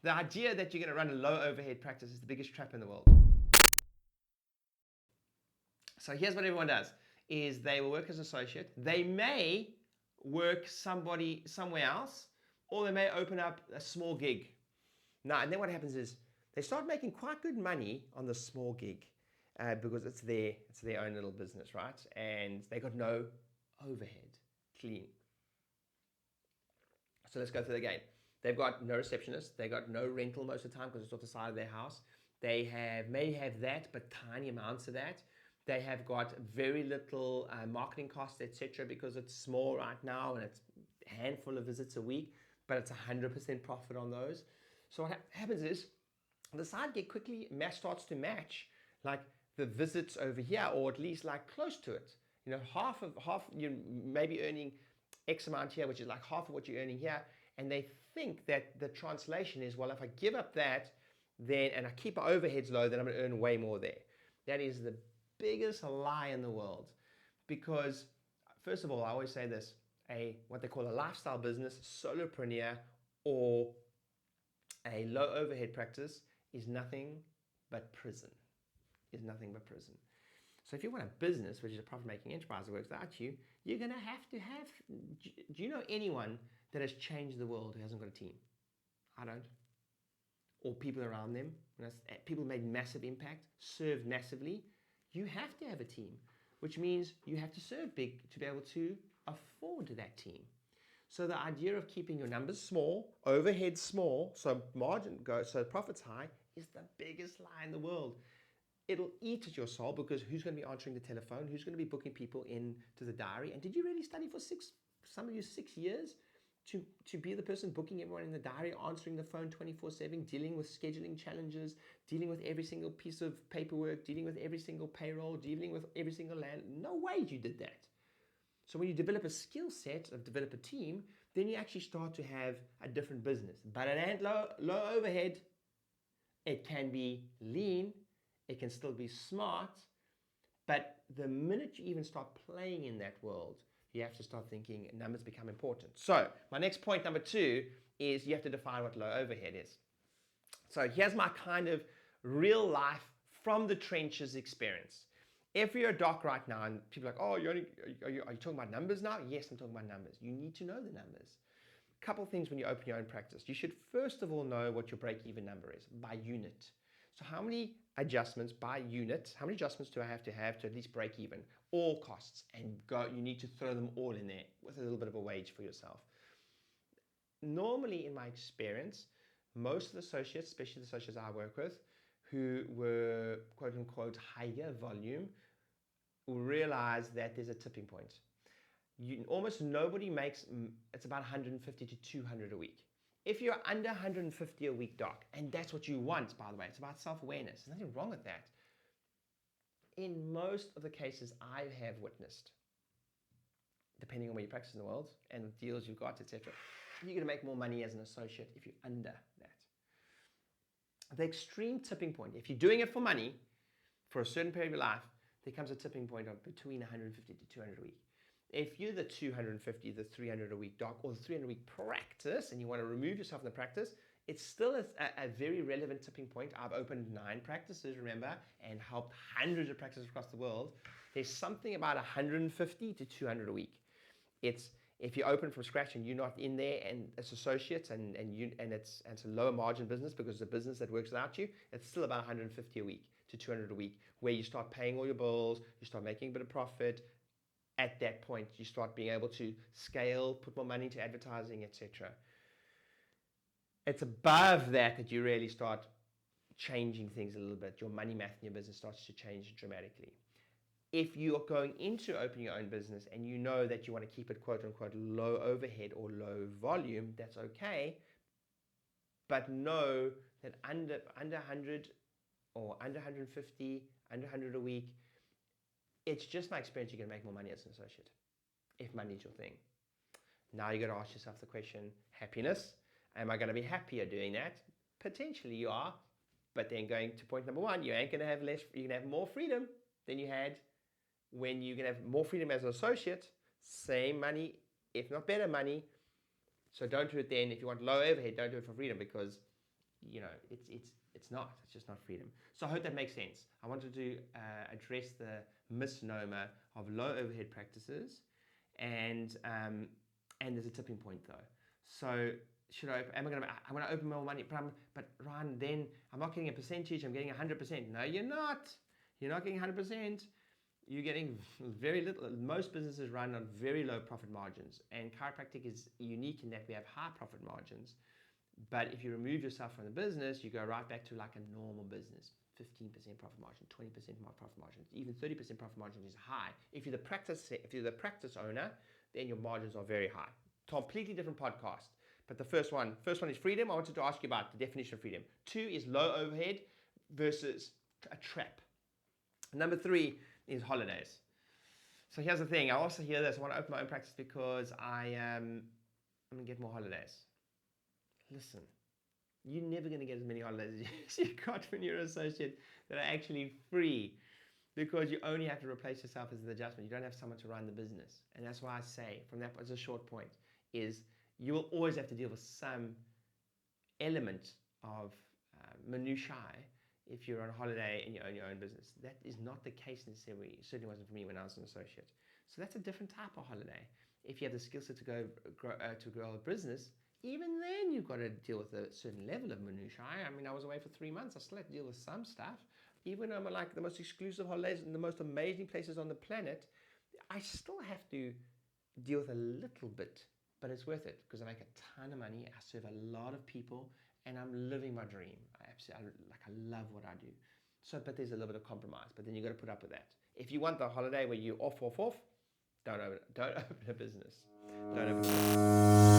The idea that you're going to run a low overhead practice is the biggest trap in the world. So here's what everyone does, is they will work as an associate. They may work somewhere else, or they may open up a small gig. Now, and then what happens is they start making quite good money on the small gig because it's their own little business, right? And they got no overhead, clean. So let's go through the game. They've got no receptionist. They got no rental most of the time because it's off the side of their house. They may have that, but tiny amounts of that. They have got very little marketing costs, etc., because it's small right now and it's a handful of visits a week, but it's 100% profit on those. So what happens is the side gig quickly starts to match like the visits over here, or at least like close to it. You know, half you may be earning X amount here, which is like half of what you're earning here, and they think that the translation is, well, if I give up that, then and I keep my overheads low, then I'm going to earn way more there. That is the biggest lie in the world, because first of all, I always say this: what they call a lifestyle business, solopreneur, or a low overhead practice is nothing but prison. Is nothing but prison. So if you want a business, which is a profit-making enterprise that works without you, you're going to have. Do you know anyone that has changed the world who hasn't got a team? I don't. Or people around them. People who made massive impact, served massively. You have to have a team, which means you have to serve big to be able to afford that team. So the idea of keeping your numbers small, overhead small, so margin goes, so profits high, is the biggest lie in the world. It'll eat at your soul, because who's going to be answering the telephone? Who's going to be booking people into the diary? And did you really study for 6 years to be the person booking everyone in the diary, answering the phone 24/7, dealing with scheduling challenges, dealing with every single piece of paperwork, dealing with every single payroll, dealing with every single land? No way you did that. So when you develop a skill set, develop a team, then you actually start to have a different business. But it ain't low overhead. It can be lean. It can still be smart. But the minute you even start playing in that world, you have to start thinking numbers become important. So my next point, number 2, is you have to define what low overhead is. So here's my kind of real life from the trenches experience. If you're a doc right now and people are like, oh, are you talking about numbers now? Yes, I'm talking about numbers. You need to know the numbers. Couple things when you open your own practice. You should first of all know what your break-even number is by unit. So how many adjustments by unit, how many adjustments do I have to at least break even? All costs, and you need to throw them all in there with a little bit of a wage for yourself. Normally, in my experience, most of the associates, especially the associates I work with, who were quote unquote higher volume, will realize that there's a tipping point. Almost nobody makes, it's about 150 to 200 a week. If you're under 150 a week, doc, and that's what you want, by the way, it's about self-awareness. There's nothing wrong with that. In most of the cases I have witnessed, depending on where you practice in the world and the deals you've got, etc., you're going to make more money as an associate if you're under that. The extreme tipping point, if you're doing it for money for a certain period of your life, there comes a tipping point of between 150 to 200 a week. If you're the 250, the 300 a week doc, or the 300 a week practice, and you want to remove yourself from the practice, it's still a very relevant tipping point. I've opened 9 practices, remember, and helped hundreds of practices across the world. There's something about 150 to 200 a week. It's if you open from scratch and you're not in there, and it's associates, and it's a lower margin business because it's a business that works without you, it's still about 150 a week to 200 a week, where you start paying all your bills, you start making a bit of profit. At that point, you start being able to scale, put more money into advertising, etc. It's above that you really start changing things a little bit. Your money math in your business starts to change dramatically. If you are going into opening your own business and you know that you want to keep it quote unquote low overhead or low volume, that's okay. But know that under 100 or under 150, under 100 a week, it's just my experience, you're going to make more money as an associate if money is your thing. Now you got to ask yourself the question, happiness. Am I going to be happier doing that? Potentially you are, but then going to point number 1, you ain't going to have less. You're going to have more freedom than you had when you're going to have more freedom as an associate. Same money, if not better money. So don't do it then. If you want low overhead, don't do it for freedom, because it's not. It's just not freedom. So I hope that makes sense. I wanted to address the misnomer of low overhead practices, and there's a tipping point though. So I'm going to open more money, but Ryan, then I'm not getting a percentage. I'm getting 100%. No, you're not. You're not getting 100%. You're getting very little. Most businesses run on very low profit margins, and chiropractic is unique in that we have high profit margins. But if you remove yourself from the business, you go right back to like a normal business. 15% profit margin, 20% profit margin, even 30% profit margin is high. If you're the practice owner, then your margins are very high. Completely different podcast. But the first one is freedom. I wanted to ask you about the definition of freedom. 2 is low overhead versus a trap. Number 3 is holidays. So here's the thing. I also hear this. I want to open my own practice because I'm going to get more holidays. Listen, you're never going to get as many holidays as you got when you're an associate that are actually free, because you only have to replace yourself as the adjustment. You don't have someone to run the business. And that's why I say, from that as a short point, is you will always have to deal with some element of minutiae if you're on holiday and you own your own business. That is not the case necessarily. It certainly wasn't for me when I was an associate. So that's a different type of holiday. If you have the skill set to grow a business, even then you've got to deal with a certain level of minutiae. I mean, I was away for 3 months. I still had to deal with some stuff. Even though I'm like the most exclusive holidays and the most amazing places on the planet, I still have to deal with a little bit, but it's worth it because I make a ton of money. I serve a lot of people, and I'm living my dream. I love what I do. So, but there's a little bit of compromise. But then you got to put up with that. If you want the holiday where you off, don't open a business. Don't open a business.